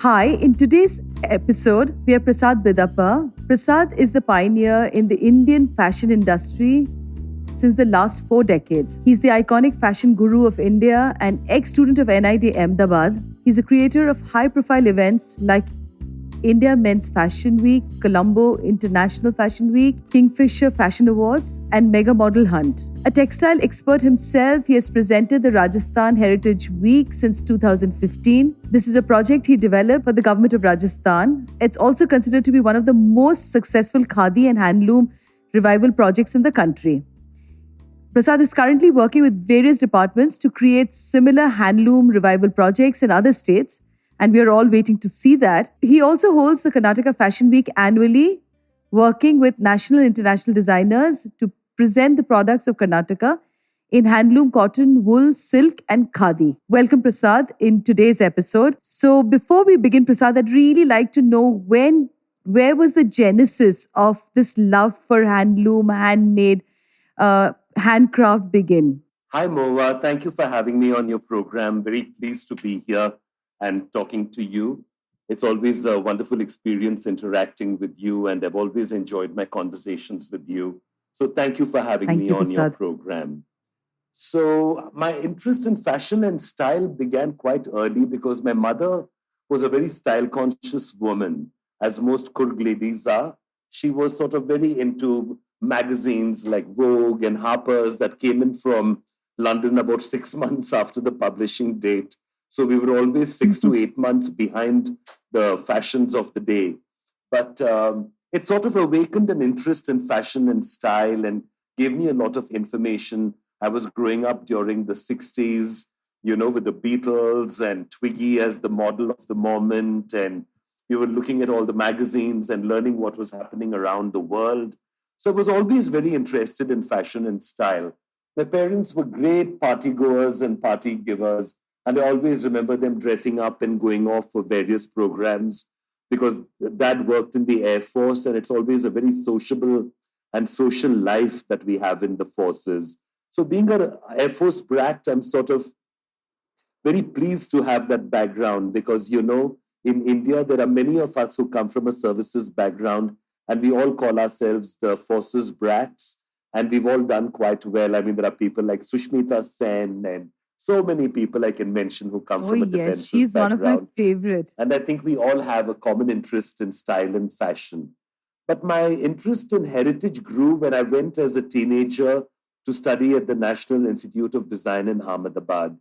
Hi, in today's episode, we have Prasad Bidapa. Prasad is the pioneer in the Indian fashion industry since the last 4 decades. He's the iconic fashion guru of India and ex-student of NIT Ahmedabad. He's a creator of high-profile events like India Men's Fashion Week, Colombo International Fashion Week, Kingfisher Fashion Awards, and Mega Model Hunt. A textile expert himself, he has presented the Rajasthan Heritage Week since 2015. This is a project he developed for the Government of Rajasthan. It's also considered to be one of the most successful khadi and handloom revival projects in the country. Prasad is currently working with various departments to create similar handloom revival projects in other states, and we are all waiting to see that. He also holds the Karnataka Fashion Week annually, working with national and international designers to present the products of Karnataka in handloom, cotton, wool, silk, and khadi. Welcome, Prasad, in today's episode. So before we begin, Prasad, I'd really like to know where was the genesis of this love for handloom, handmade, handcraft begin? Hi, Mohua. Thank you for having me on your program. Very pleased to be here and talking to you. It's always a wonderful experience interacting with you, and I've always enjoyed my conversations with you. So thank you for having me on your program. So my interest in fashion and style began quite early because my mother was a very style-conscious woman, as most Kurg ladies are. She was sort of very into magazines like Vogue and Harper's that came in from London about 6 months after the publishing date. So we were always 6 to 8 months behind the fashions of the day. But it sort of awakened an interest in fashion and style and gave me a lot of information. I was growing up during the 60s, with the Beatles and Twiggy as the model of the moment. And we were looking at all the magazines and learning what was happening around the world. So I was always very interested in fashion and style. My parents were great party goers and party givers. And I always remember them dressing up and going off for various programs because Dad worked in the Air Force, and it's always a very sociable and social life that we have in the forces. So being an Air Force brat, I'm sort of very pleased to have that background because, in India, there are many of us who come from a services background, and we all call ourselves the forces brats, and we've all done quite well. I mean, there are people like Sushmita Sen and so many people I can mention who come from a defense background. She's one of my favorite. And I think we all have a common interest in style and fashion. But my interest in heritage grew when I went as a teenager to study at the National Institute of Design in Ahmedabad.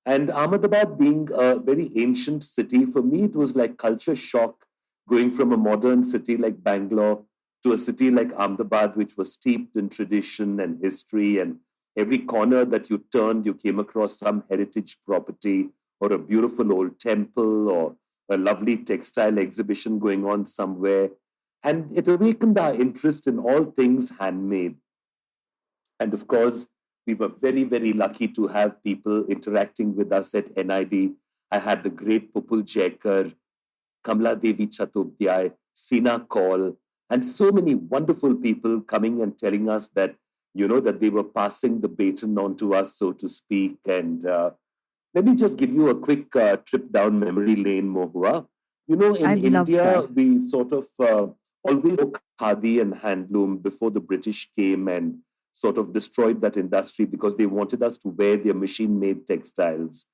And Ahmedabad being a very ancient city, for me, it was like culture shock going from a modern city like Bangalore to a city like Ahmedabad, which was steeped in tradition and history, and every corner that you turned, you came across some heritage property or a beautiful old temple or a lovely textile exhibition going on somewhere. And it awakened our interest in all things handmade. And of course, we were very, very lucky to have people interacting with us at NID. I had the great Pupul Jaikar, Kamla Devi Chattopadhyay, Sina Kaul, and so many wonderful people coming and telling us that that they were passing the baton on to us, so to speak. And let me just give you a quick trip down memory lane, Mohua. In India, we sort of always took khadi and handloom before the British came and sort of destroyed that industry because they wanted us to wear their machine-made textiles,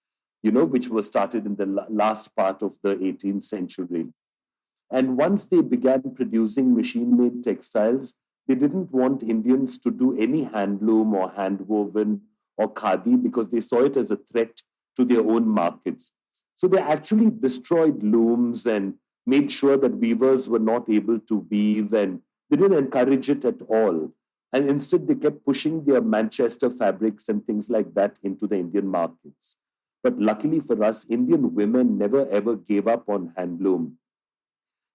which was started in the last part of the 18th century. And once they began producing machine-made textiles, they didn't want Indians to do any handloom or handwoven or khadi because they saw it as a threat to their own markets. So they actually destroyed looms and made sure that weavers were not able to weave, and they didn't encourage it at all. And instead, they kept pushing their Manchester fabrics and things like that into the Indian markets. But luckily for us, Indian women never ever gave up on handloom.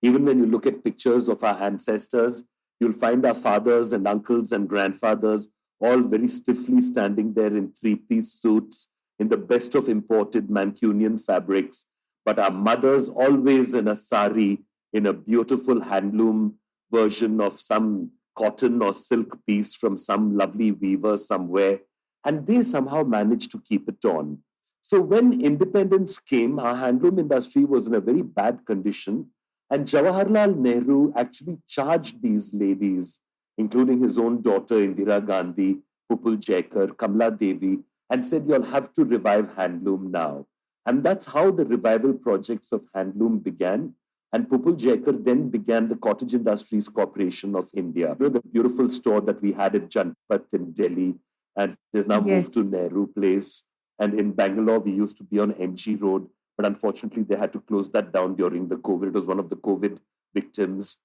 Even when you look at pictures of our ancestors, you'll find our fathers and uncles and grandfathers all very stiffly standing there in three-piece suits in the best of imported Mancunian fabrics. But our mothers always in a sari, in a beautiful handloom version of some cotton or silk piece from some lovely weaver somewhere. And they somehow managed to keep it on. So when independence came, our handloom industry was in a very bad condition. And Jawaharlal Nehru actually charged these ladies, including his own daughter, Indira Gandhi, Pupul Jaikar, Kamla Devi, and said, you'll have to revive handloom now. And that's how the revival projects of handloom began. And Pupul Jaikar then began the Cottage Industries Corporation of India. You know, the beautiful store that we had at Janpat in Delhi, and is now moved to Yes. Nehru Place. And in Bangalore, we used to be on MG Road, but unfortunately, they had to close that down during the COVID. It was one of the COVID victims,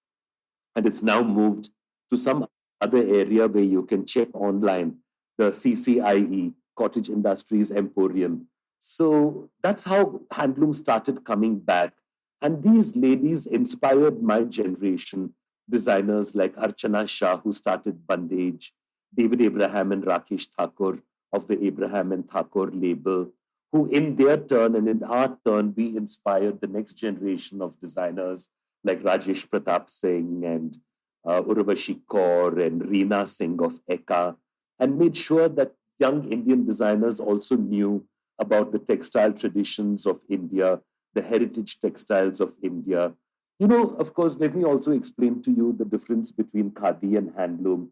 and it's now moved to some other area where you can check online, the CCIE, Cottage Industries Emporium. So that's how handloom started coming back. And these ladies inspired my generation, designers like Archana Shah, who started Bandage, David Abraham and Rakesh Thakur of the Abraham and Thakur label, who in their turn and in our turn, we inspired the next generation of designers like Rajesh Pratap Singh and Urvashi Kaur and Reena Singh of Eka, and made sure that young Indian designers also knew about the textile traditions of India, the heritage textiles of India. You know, of course, let me also explain to you the difference between khadi and handloom.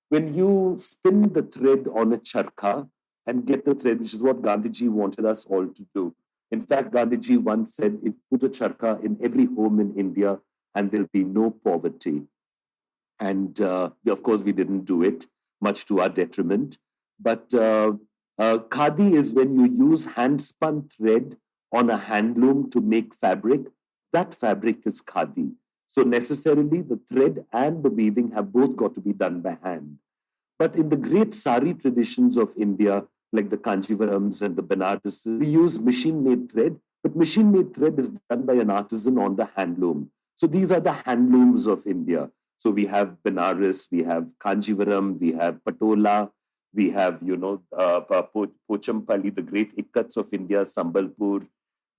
When you spin the thread on a charkha and get the thread, which is what Gandhiji wanted us all to do. In fact, Gandhiji once said, if put a charkha in every home in India and there'll be no poverty. And of course, we didn't do it, much to our detriment. But khadi is when you use hand spun thread on a handloom to make fabric. That fabric is khadi. So necessarily, the thread and the weaving have both got to be done by hand. But in the great sari traditions of India, like the Kanjivarams and the Banaras, we use machine made thread, but machine made thread is done by an artisan on the handloom. So these are the handlooms of India. So we have Benares, we have Kanjivaram, we have Patola, we have, Pochampally, the great Ikkats of India, Sambalpur.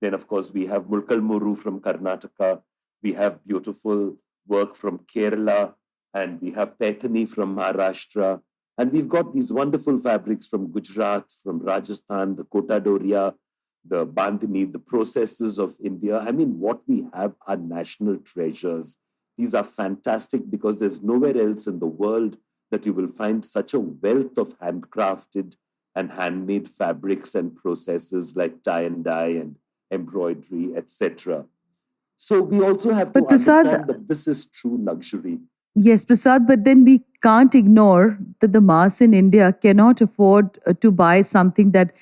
Then, of course, we have Mulkal Muru from Karnataka. We have beautiful work from Kerala, and we have Paithani from Maharashtra. And we've got these wonderful fabrics from Gujarat, from Rajasthan, the Kota Doria, the Bandhani, the processes of India. I mean, what we have are national treasures. These are fantastic because there's nowhere else in the world that you will find such a wealth of handcrafted and handmade fabrics and processes like tie and dye and embroidery, etc. So we also have to But Prasad, understand that this is true luxury. yes, Prasad, but then we can't ignore that the mass in India cannot afford to buy something that,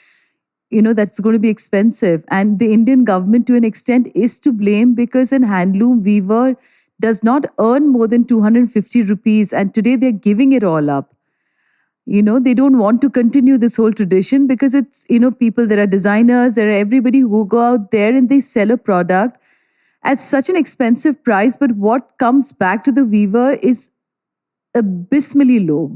that's going to be expensive. And the Indian government, to an extent, is to blame because an handloom weaver does not earn more than 250 rupees. And today they're giving it all up. They don't want to continue this whole tradition because it's, people, there are designers, there are everybody who go out there and they sell a product at such an expensive price. But what comes back to the weaver is abysmally low.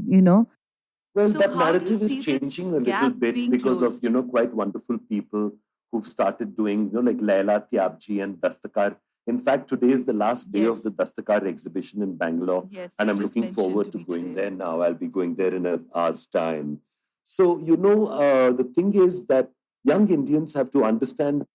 Well, So, that how do you narrative is see changing this a little gap bit being because of, closed? quite wonderful people who've started doing, like Laila Tyabji and Dastakar. In fact, today is the last day of the Yes, Dastakar exhibition in Bangalore, yes, and you I'm just looking mentioned forward to to me going today. there now. I'll be going there in an hour's time. So, the thing is that young Indians have to understand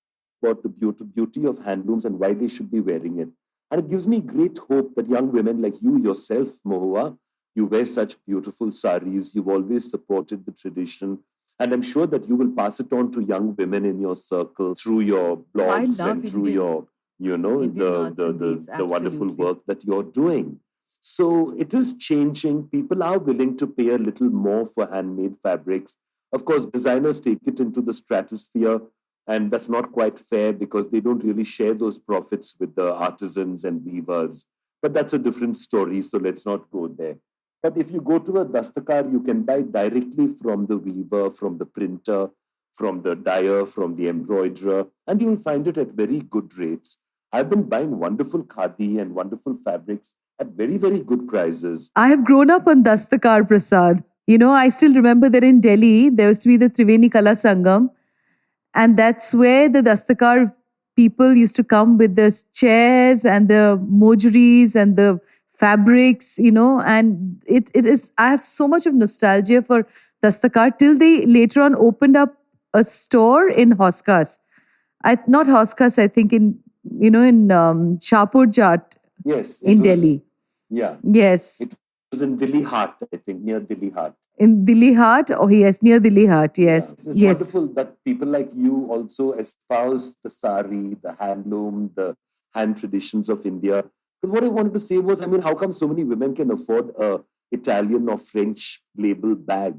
about the beauty of handlooms and why they should be wearing it. And it gives me great hope that young women like you yourself, Mohua, you wear such beautiful saris. You've always supported the tradition. And I'm sure that you will pass it on to young women in your circle through your Oh, I blogs love and through your, Indian arts and weaves. the wonderful Absolutely. work that you're doing. So it is changing. People are willing to pay a little more for handmade fabrics. Of course, designers take it into the stratosphere, and that's not quite fair because they don't really share those profits with the artisans and weavers. But that's a different story, so let's not go there. But if you go to a dastakar, you can buy directly from the weaver, from the printer, from the dyer, from the embroiderer, and you'll find it at very good rates. I've been buying wonderful khadi and wonderful fabrics at very, very good prices. I have grown up on Dastakar, Prasad. I still remember that in Delhi, there used to be the Triveni Kala Sangam, and that's where the Dastakar people used to come with the chairs and the mojuris and the fabrics, and it is, I have so much of nostalgia for Dastakar till they later on opened up a store in Hoskas. Not Hoskas, I think in Shahpur Jat Yes, it in was. Delhi. Yeah, Yes. it was in Delhi Heart, I think, near Delhi Heart. In Delhi Heart? Oh, yes, near Delhi Heart. Yeah, Yes. it's Yes. wonderful that people like you also espouse the sari, the handloom, the hand traditions of India. But what I wanted to say was, I mean, how come so many women can afford a Italian or French label bag?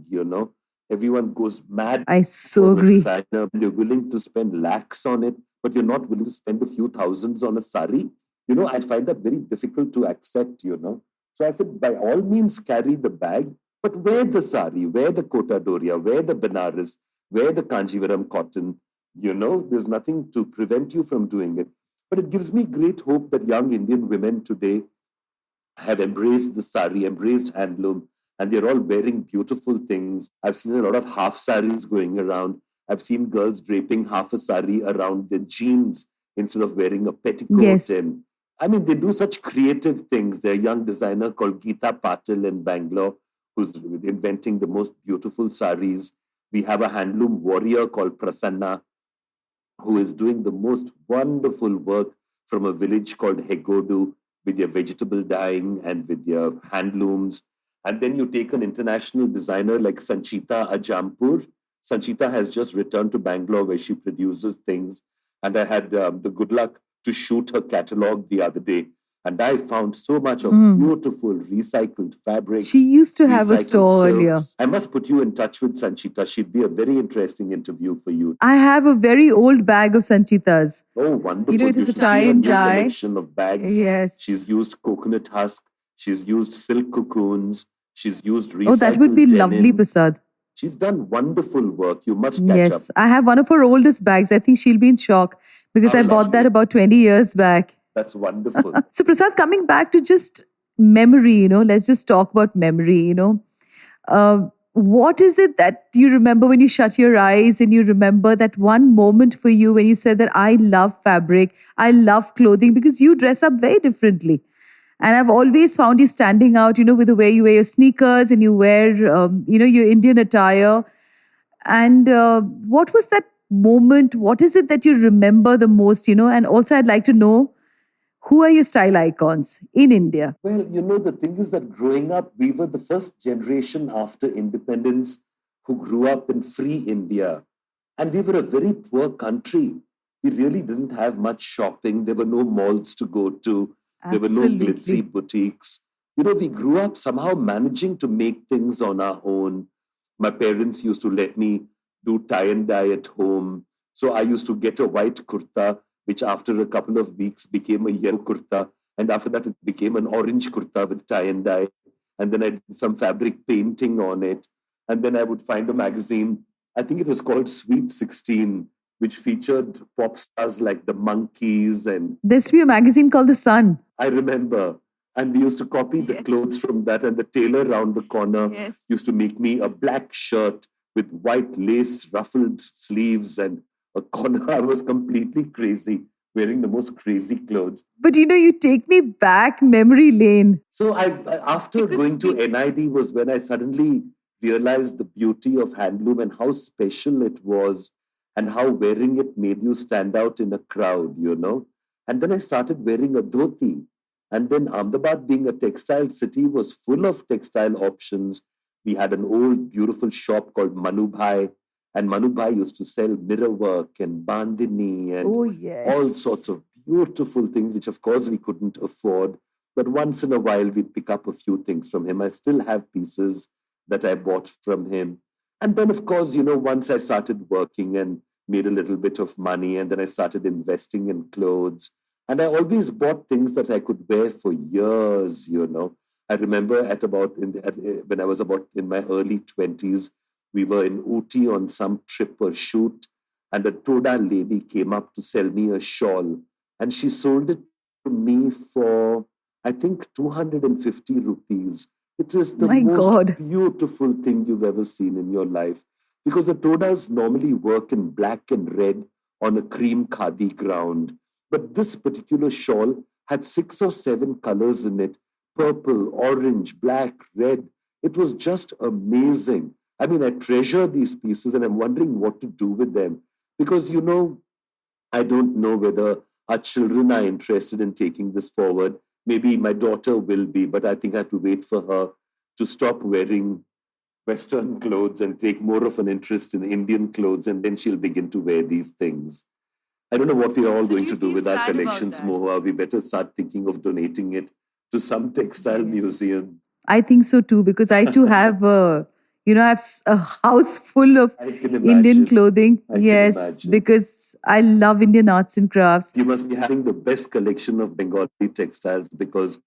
Everyone goes mad I for so agree. designer. You're willing to spend lakhs on it, but you're not willing to spend a few thousands on a sari. I find that very difficult to accept. So I said, by all means, carry the bag, but wear the sari, wear the kota doria, wear the Banaras, wear the Kanjivaram cotton. There's nothing to prevent you from doing it. But it gives me great hope that young Indian women today have embraced the sari, embraced handloom, and they're all wearing beautiful things. I've seen a lot of half saris going around. I've seen girls draping half a sari around their jeans instead of wearing a petticoat. Yes. And I mean, they do such creative things. There's a young designer called Geeta Patil in Bangalore who's inventing the most beautiful saris. We have a handloom warrior called Prasanna who is doing the most wonderful work from a village called Hegodu with your vegetable dyeing and with your handlooms. And then you take an international designer like Sanchita Ajampur. Sanchita has just returned to Bangalore where she produces things. And I had the good luck to shoot her catalog the other day. And I found so much of beautiful recycled fabrics. She used to have a recycled store earlier. silks. I must put you in touch with Sanchita. She'd be a very interesting interview for you. I have a very old bag of Sanchita's. Oh, wonderful. You know, it You is a should see tie her and new dye. collection of bags. Yes. She's used coconut husk. She's used silk cocoons. She's used recycled Oh, that would be lovely, denim. Prasad. She's done wonderful work. You must catch up. Yes. I have one of her oldest bags. I think she'll be in shock because How I bought that lovely. about 20 years back. That's wonderful. So, Prasad, coming back to just memory, let's just talk about memory. What is it that you remember when you shut your eyes and you remember that one moment for you when you said that I love fabric, I love clothing, because you dress up very differently. And I've always found you standing out, with the way you wear your sneakers and you wear, your Indian attire. And what was that moment? What is it that you remember the most, And also, I'd like to know, who are your style icons in India? Well, the thing is that growing up, we were the first generation after independence who grew up in free India. And we were a very poor country. We really didn't have much shopping. There were no malls to go to. There were no glitzy boutiques. We grew up somehow managing to make things on our own. My parents used to let me do tie and dye at home. So I used to get a white kurta, which after a couple of weeks became a yellow kurta. And after that, it became an orange kurta with tie and dye. And then I did some fabric painting on it. And then I would find a magazine, I think it was called Sweet 16, which featured pop stars like the Monkees. And there used to be a magazine called The Sun. I remember. And we used to copy the clothes from that. And the tailor round the corner used to make me a black shirt with white lace ruffled sleeves and a corner. I was completely crazy, wearing the most crazy clothes. But you take me back memory lane. So after going to NID was when I suddenly realized the beauty of handloom and how special it was and how wearing it made you stand out in a crowd. And then I started wearing a dhoti. And then Ahmedabad, being a textile city, was full of textile options. We had an old, beautiful shop called Manubhai. And Manubhai used to sell mirror work and bandhani and all sorts of beautiful things, which of course we couldn't afford. But once in a while, we'd pick up a few things from him. I still have pieces that I bought from him. And then, of course, once I started working and made a little bit of money, and then I started investing in clothes. And I always bought things that I could wear for years. I remember when I was about in my early 20s, we were in Ooty on some trip or shoot, and a Toda lady came up to sell me a shawl. And she sold it to me for, I think, 250 rupees. It is the most beautiful thing you've ever seen in your life. Because the Todas normally work in black and red on a cream khadi ground. But this particular shawl had 6 or 7 colors in it: purple, orange, black, red. It was just amazing. I mean, I treasure these pieces and I'm wondering what to do with them. Because, I don't know whether our children are interested in taking this forward. Maybe my daughter will be, but I think I have to wait for her to stop wearing Western clothes and take more of an interest in Indian clothes, and then she'll begin to wear these things. I don't know what we are all So do going you to do feel with our sad about collections, that? Mohua. We better start thinking of donating it to some textile Yes. museum. I think so too, because I too have a house full of I can Indian imagine. clothing. I can Yes, imagine. because I love Indian arts and crafts. You must be having the best collection of Bengali textiles because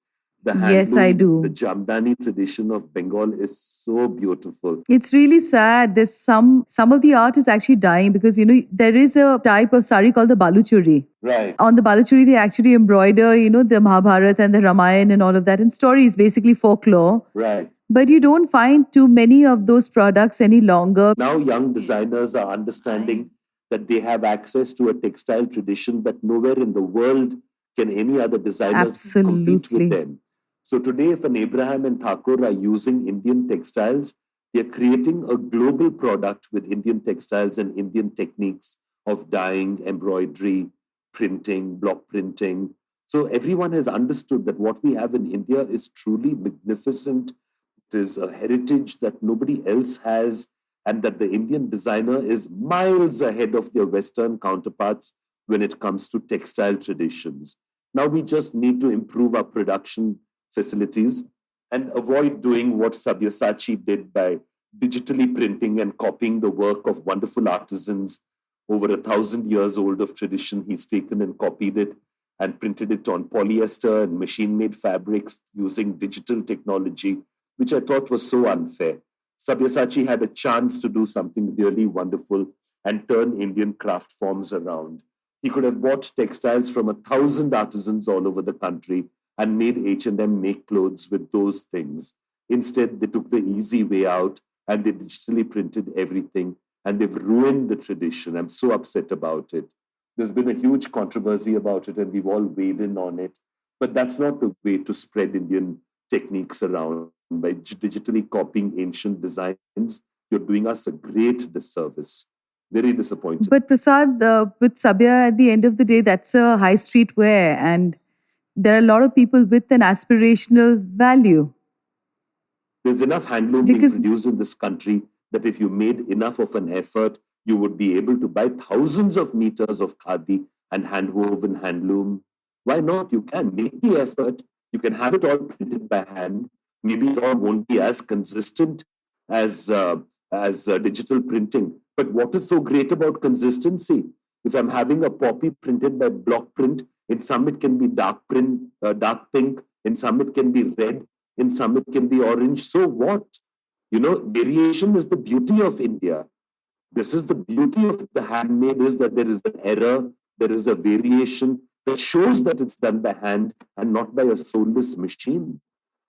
the Yes, I handloom, the do. Jamdani tradition of Bengal is so beautiful. It's really sad. There's some of the art is actually dying because there is a type of sari called the baluchuri. Right, On the baluchuri, they actually embroider the Mahabharata and the Ramayana and all of that, and stories, basically folklore. right. But you don't find too many of those products any longer. Now, young designers are understanding that they have access to a textile tradition that nowhere in the world can any other designer compete with Absolutely. them. So, today, if an Abraham and Thakur are using Indian textiles, they're creating a global product with Indian textiles and Indian techniques of dyeing, embroidery, printing, block printing. So, everyone has understood that what we have in India is truly magnificent. It is a heritage that nobody else has, and that the Indian designer is miles ahead of their Western counterparts when it comes to textile traditions. Now we just need to improve our production facilities and avoid doing what Sabyasachi did by digitally printing and copying the work of wonderful artisans over 1,000 years old of tradition. He's taken and copied it and printed it on polyester and machine made fabrics using digital technology, which I thought was so unfair. Sabyasachi had a chance to do something really wonderful and turn Indian craft forms around. He could have bought textiles from 1,000 artisans all over the country and made H&M make clothes with those things. Instead, they took the easy way out and they digitally printed everything, and they've ruined the tradition. I'm so upset about it. There's been a huge controversy about it, and we've all weighed in on it. But that's not the way to spread Indian techniques around. By digitally copying ancient designs, you're doing us a great disservice. Very disappointed. But Prasad, with Sabya, at the end of the day, that's a high street wear, and there are a lot of people with an aspirational value. There's enough handloom being Because produced in this country that if you made enough of an effort, you would be able to buy thousands of meters of khadi and hand-woven handloom. Why not? You can make the effort. You can have it all printed by hand. Maybe it all won't be as consistent as digital printing. But what is so great about consistency? If I'm having a poppy printed by block print, in some it can be dark print, dark pink. In some it can be red. In some it can be orange. So what? Variation is the beauty of India. This is the beauty of the handmade, is that there is an error, there is a variation that shows that it's done by hand and not by a soulless machine.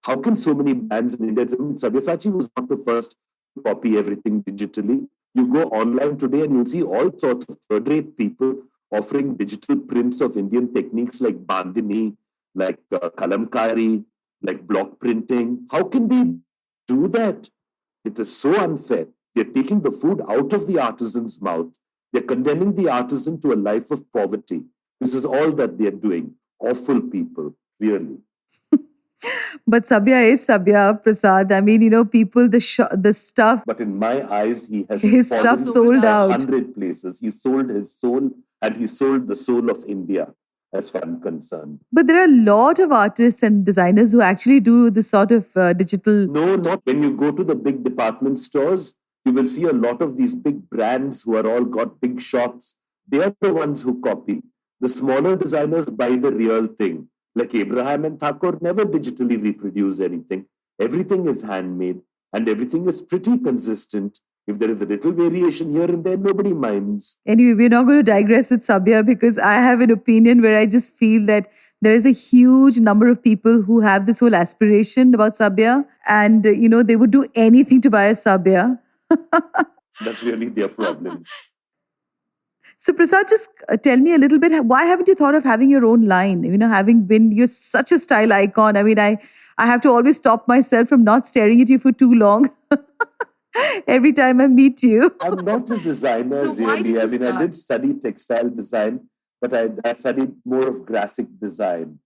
How can so many brands in India? I mean, Sabyasachi was not the first to copy everything digitally. You go online today and you'll see all sorts of third-rate people offering digital prints of Indian techniques like bandhani, like kalamkari, like block printing. How can they do that? It is so unfair. They're taking the food out of the artisan's mouth. They're condemning the artisan to a life of poverty. This is all that they're doing. Awful people, really. but Sabya is Sabya, Prasad. I mean, people, the stuff, But in my eyes, he has his stuff fallen sold out. 100 places. He sold his soul, and he sold the soul of India, as far as I'm concerned. But there are a lot of artists and designers who actually do this sort of digital. No, not when you go to the big department stores. You will see a lot of these big brands who are all got big shops. They are the ones who copy. The smaller designers buy the real thing. Like Abraham and Thakur never digitally reproduce anything. Everything is handmade and everything is pretty consistent. If there is a little variation here and there, nobody minds. Anyway, we're not going to digress with Sabya because I have an opinion where I just feel that there is a huge number of people who have this whole aspiration about Sabya, and they would do anything to buy a Sabya. That's really their problem. So Prasad, just tell me a little bit, why haven't you thought of having your own line? You're such a style icon. I mean, I have to always stop myself from not staring at you for too long. every time I meet you. I'm not a designer, So why did really. I you mean, I start? did study textile design, but I studied more of graphic design.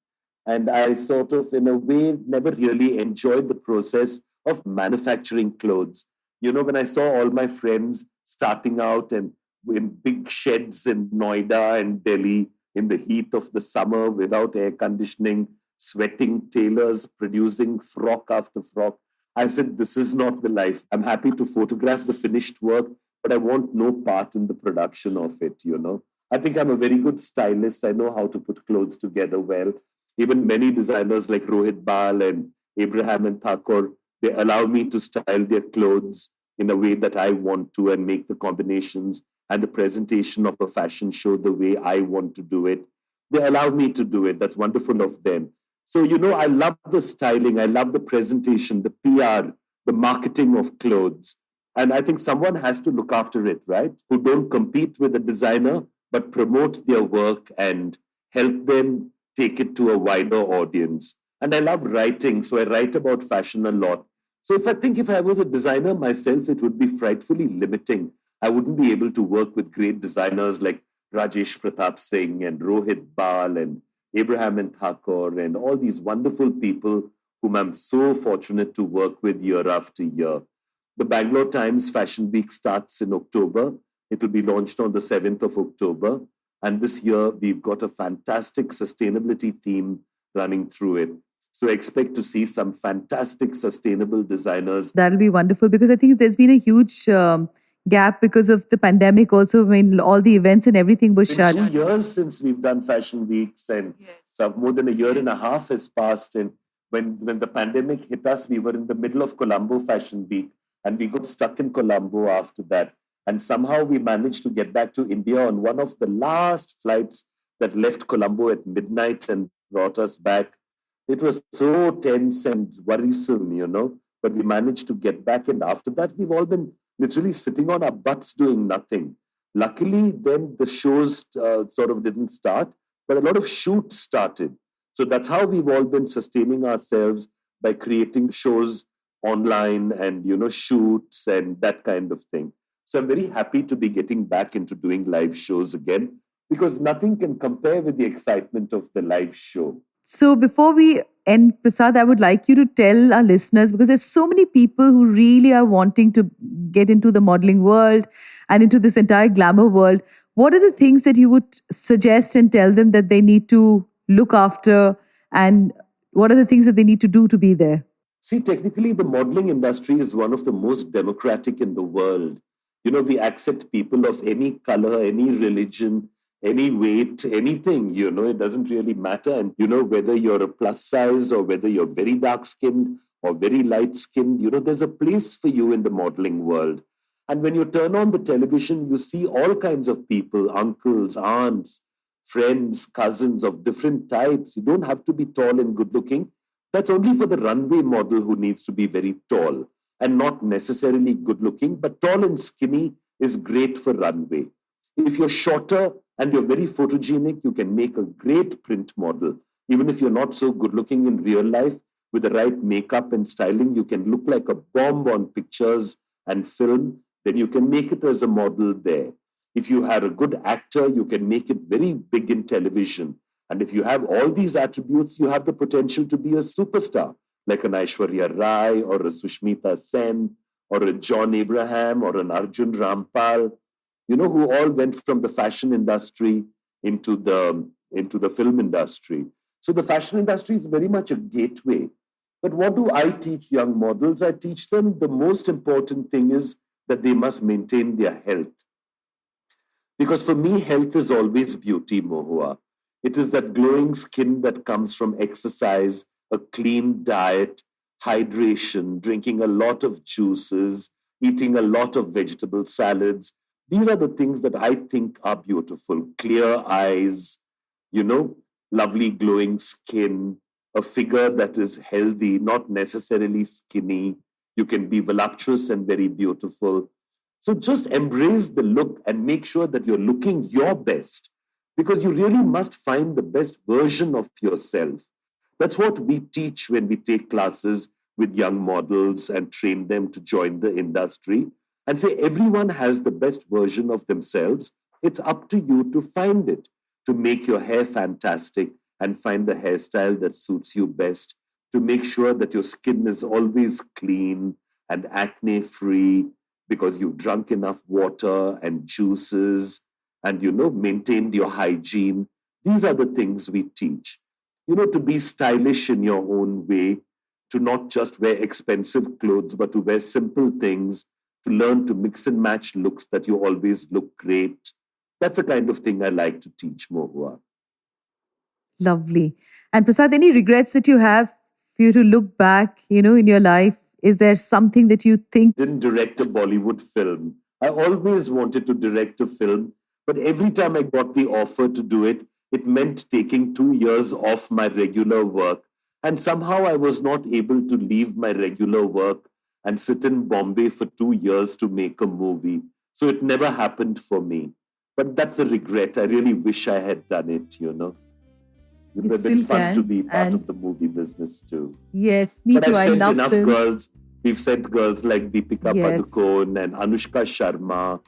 And I sort of, in a way, never really enjoyed the process of manufacturing clothes. You know, when I saw all my friends starting out and in big sheds in Noida and Delhi in the heat of the summer without air conditioning, sweating tailors producing frock after frock, I said, this is not the life. I'm happy to photograph the finished work, but I want no part in the production of it, you know. I think I'm a very good stylist. I know how to put clothes together well. Even many designers like Rohit Bal and Abraham and Thakur, they allow me to style their clothes in a way that I want to and make the combinations and the presentation of a fashion show the way I want to do it. They allow me to do it. That's wonderful of them. So, you know, I love the styling, I love the presentation, the PR, the marketing of clothes. And I think someone has to look after it, right? Who don't compete with a designer, but promote their work and help them take it to a wider audience. And I love writing, so I write about fashion a lot. So if I was a designer myself, it would be frightfully limiting. I wouldn't be able to work with great designers like Rajesh Pratap Singh and Rohit Bal and Abraham and Thakur and all these wonderful people whom I'm so fortunate to work with year after year. The Bangalore Times Fashion Week starts in October. It will be launched on the 7th of October. And this year, we've got a fantastic sustainability theme running through it. So expect to see some fantastic sustainable designers. That'll be wonderful because I think there's been a huge gap because of the pandemic. Also, I mean, all the events and everything was It's been shut. 2 years since we've done fashion weeks, and so more than a year and a half has passed. And when the pandemic hit us, we were in the middle of Colombo Fashion Week, and we got stuck in Colombo after that. And somehow we managed to get back to India on one of the last flights that left Colombo at midnight and brought us back. It was so tense and worrisome, you know, but we managed to get back. And after that, we've all been literally sitting on our butts doing nothing. Luckily, then the shows sort of didn't start, but a lot of shoots started. So that's how we've all been sustaining ourselves by creating shows online and, you know, shoots and that kind of thing. So I'm very happy to be getting back into doing live shows again because nothing can compare with the excitement of the live show. So before we end, Prasad, I would like you to tell our listeners, because there's so many people who really are wanting to get into the modeling world and into this entire glamour world. What are the things that you would suggest and tell them that they need to look after, and what are the things that they need to do to be there? See, technically, the modeling industry is one of the most democratic in the world. You know, we accept people of any color, any religion, any weight, anything, you know, it doesn't really matter. And, you know, whether you're a plus size or whether you're very dark skinned or very light skinned, you know, there's a place for you in the modeling world. And when you turn on the television, you see all kinds of people, uncles, aunts, friends, cousins of different types. You don't have to be tall and good looking. That's only for the runway model who needs to be very tall and not necessarily good looking, but tall and skinny is great for runway. If you're shorter and you're very photogenic, you can make a great print model. Even if you're not so good looking in real life, with the right makeup and styling, you can look like a bomb on pictures and film. Then you can make it as a model there. If you are a good actor, you can make it very big in television. And if you have all these attributes, you have the potential to be a superstar, like an Aishwarya Rai or a Sushmita Sen or a John Abraham or an Arjun Rampal, you know, who all went from the fashion industry into the film industry. So the fashion industry is very much a gateway. But what do I teach young models? I teach them the most important thing is that they must maintain their health. Because for me, health is always beauty, Mohua. It is that glowing skin that comes from exercise, a clean diet, hydration, drinking a lot of juices, eating a lot of vegetable salads. These are the things that I think are beautiful. Clear eyes, you know, lovely glowing skin, a figure that is healthy, not necessarily skinny. You can be voluptuous and very beautiful. So just embrace the look and make sure that you're looking your best because you really must find the best version of yourself. That's what we teach when we take classes with young models and train them to join the industry and say everyone has the best version of themselves. It's up to you to find it, to make your hair fantastic and find the hairstyle that suits you best, to make sure that your skin is always clean and acne free because you've drunk enough water and juices and, maintained your hygiene. These are the things we teach. To be stylish in your own way, to not just wear expensive clothes, but to wear simple things, to learn to mix and match looks that you always look great. That's the kind of thing I like to teach, Mohua. Lovely. And Prasad, any regrets that you have for you to look back, in your life? Is there something that you think? Didn't direct a Bollywood film. I always wanted to direct a film, but every time I got the offer to do it, it meant taking 2 years off my regular work. And somehow I was not able to leave my regular work and sit in Bombay for 2 years to make a movie. So it never happened for me. But that's a regret. I really wish I had done it, It would have been fun to be part of the movie business too. Yes, me too. I love enough films. Girls. We've sent girls like Deepika Padukone and Anushka Sharma,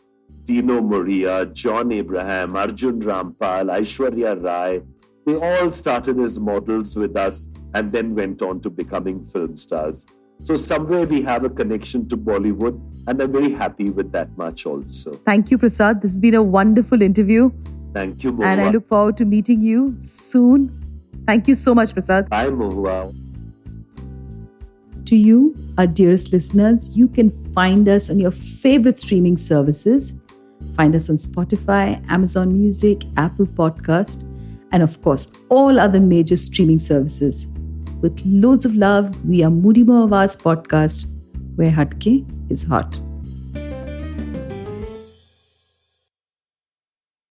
Tino Moria, John Abraham, Arjun Rampal, Aishwarya Rai. They all started as models with us and then went on to becoming film stars. So somewhere we have a connection to Bollywood, and I'm very happy with that much also. Thank you, Prasad. This has been a wonderful interview. Thank you, Mohua. And I look forward to meeting you soon. Thank you so much, Prasad. Bye, Mohua. To you, our dearest listeners, you can find us on your favorite streaming services. Find us on Spotify, Amazon Music, Apple Podcast, and of course, all other major streaming services. With loads of love, we are MoodyMo Awaaz Podcast, where Hatke is hot.